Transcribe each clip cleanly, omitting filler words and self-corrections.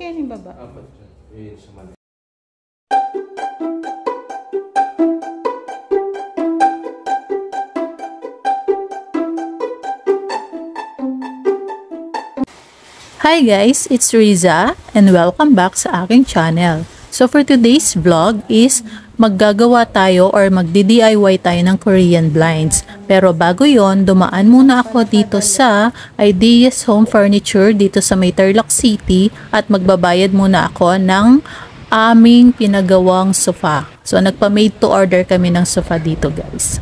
kaya yung baba? Apat dyan. Eh, sa mali. Hi guys, it's Riza and welcome back sa aking channel. So for today's vlog is maggagawa tayo or magdi-DIY tayo ng Korean blinds. Pero bago yon, dumaan muna ako dito sa Ideas Home Furniture dito sa may Tarlac City at magbabayad muna ako ng aming pinagawang sofa. So nagpa-made to order kami ng sofa dito guys.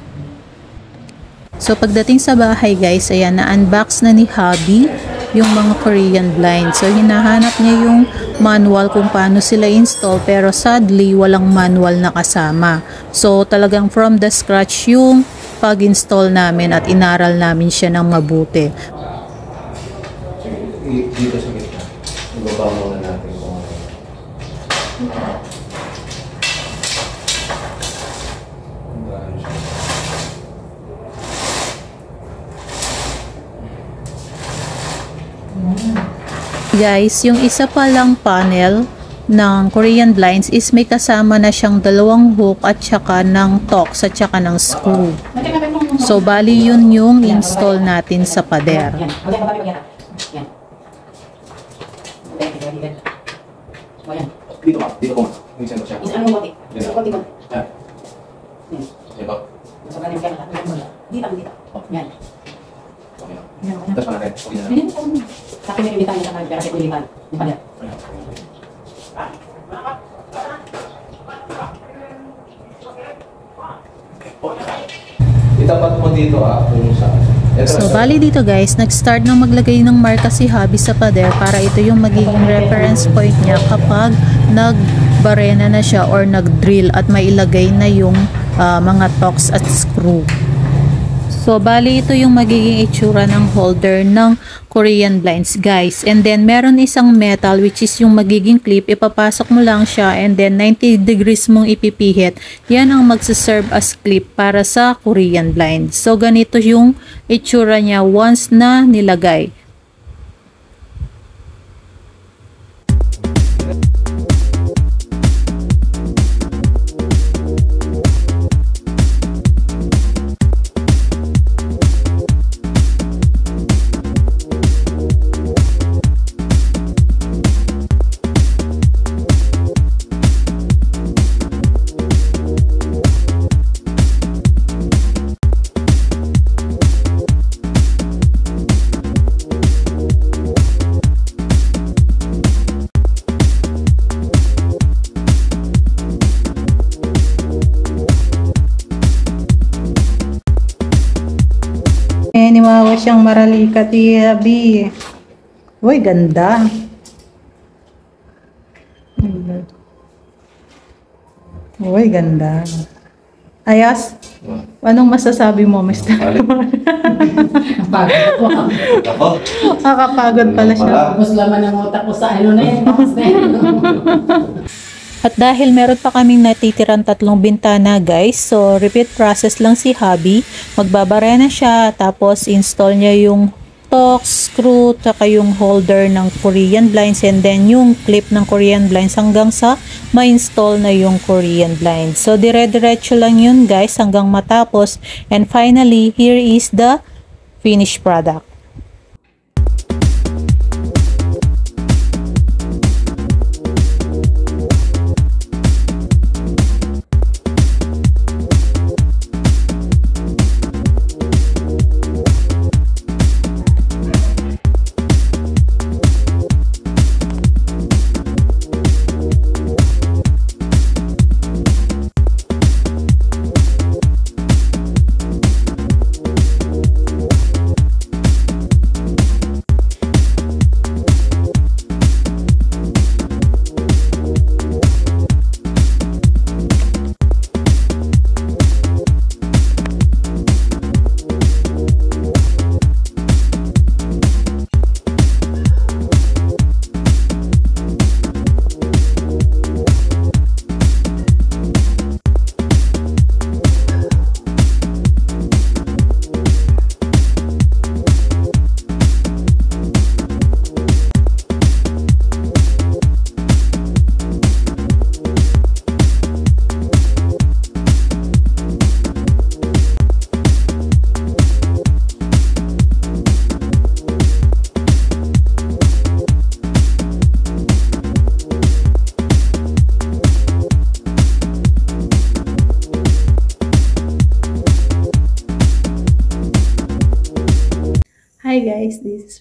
So pagdating sa bahay guys, ayan, na-unbox na ni Hubby yung mga Korean blinds. So hinahanap niya yung manual kung paano sila install, pero sadly walang manual na kasama. So talagang from the scratch yung pag-install namin at inaral namin siya ng mabuti. Dito sa gitna. Ibaba muna natin kung ano. Guys, yung isa pa lang panel ng Korean blinds is may kasama na siyang dalawang hook at saka ng tox at saka ng screw. So bali yun yung install natin sa pader. Dito ko. Minsan ko siya. Diba? Tapos pa natin. Okay na lang. Sa akin may imitan niya sa pero sa iliman. Ipalit. Itapat mo dito kung saan. So bali dito guys, nag-start na maglagay ng marka si Hubby sa pader para ito yung magiging reference point niya kapag nagbarena na siya or nag-drill at mailagay na yung mga tox at screw. So, bali ito yung magiging itsura ng holder ng Korean blinds, guys. And then, meron isang metal which is yung magiging clip. Ipapasok mo lang siya and then 90 degrees mong ipipihit. Yan ang magsaserve as clip para sa Korean blinds. So, ganito yung itsura niya once na nilagay. Niwawa siyang maralika, Tiabi. Uy, ganda. Uy, ganda. Ayas, anong masasabi mo, Mr.? Nakakapagod pala siya. Tapos laman ng utak ko sa ano na yun. At dahil meron pa kaming natitirang 3 bintana guys, so repeat process lang si Hubby. Magbabarena siya, tapos install niya yung tox, screw, tsaka yung holder ng Korean blinds and then yung clip ng Korean blinds hanggang sa ma-install na yung Korean blinds. So dire-diretso lang yun guys hanggang matapos, and finally here is the finished product.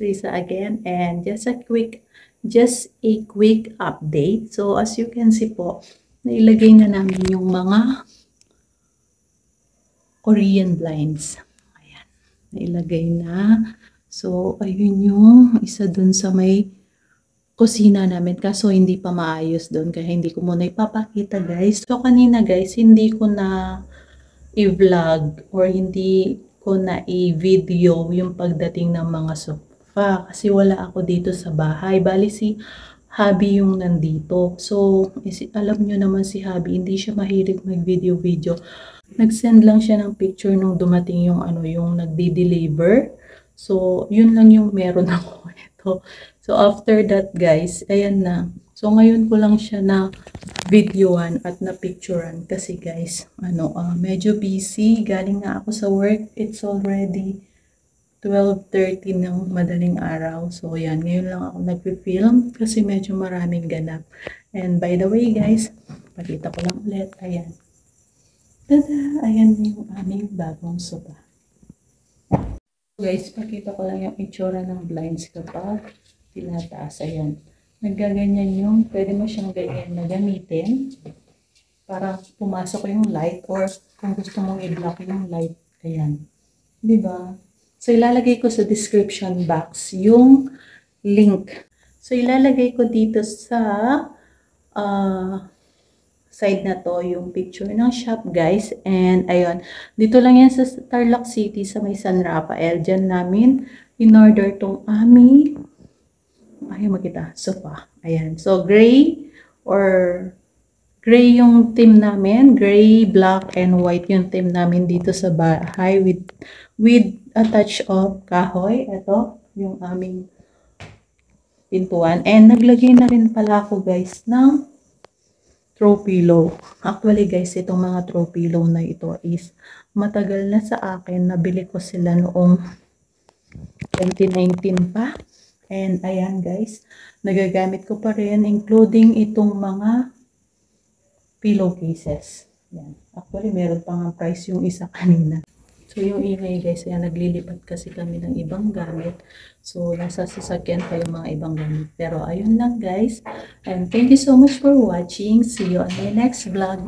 Riza again, and just a quick update. So as you can see po, nailagay na namin yung mga Korean blinds. Ayan, nailagay na. So ayun yung isa dun sa may kusina namin, kaso hindi pa maayos doon kaya hindi ko muna ipapakita guys. So kanina guys, hindi ko na i-vlog or hindi ko na i-video yung pagdating ng mga sofa kasi wala ako dito sa bahay. Bali si Habi yung nandito. So alam nyo naman si Habi, hindi siya mahilig mag-video. Nag-send lang siya ng picture nung dumating yung yung nagdi-deliver. So yun lang yung meron ako ito. So after that guys, ayan na. So ngayon ko lang siya na videoan at na picturean kasi guys, medyo busy. Galing na ako sa work. It's already 12:30 ng madaling araw. So ayan, ngayon lang ako nagpi-film kasi medyo maraming ganap. And by the way guys, pakita ko lang ulit. Ayan. Tada! Ayan yung aming bagong sofa. Guys, pakita ko lang yung itsura ng blinds kapag tinataas. Ayan. Naggaganyan yung, pwede mo siyang ganyan na gamitin para pumasok yung light or kung gusto mong i-block yung light. Ayan. Diba? So, ilalagay ko sa description box yung link. So, ilalagay ko dito sa side na to yung picture ng shop guys. And ayun, dito lang yan sa Tarlac City sa may San Rafael. Diyan namin in-order tong aming makita, sofa. Ayan. So gray yung theme namin. Gray, black, and white yung theme namin dito sa bahay with a touch of kahoy. Ito yung aming pintuan. And naglagay na rin pala ako guys ng throw pillow. Actually guys, itong mga throw pillow na ito is matagal na sa akin. Nabili ko sila noong 2019 pa. And ayan guys, nagagamit ko pa rin including itong mga pillowcases. Yan. Actually, meron pa nga price yung isa kanina. So yung ingay guys, ayan, naglilipat kasi kami ng ibang gamit. So nasa sasakyan pa yung mga ibang gamit. Pero ayun lang guys. And thank you so much for watching. See you on my next vlog.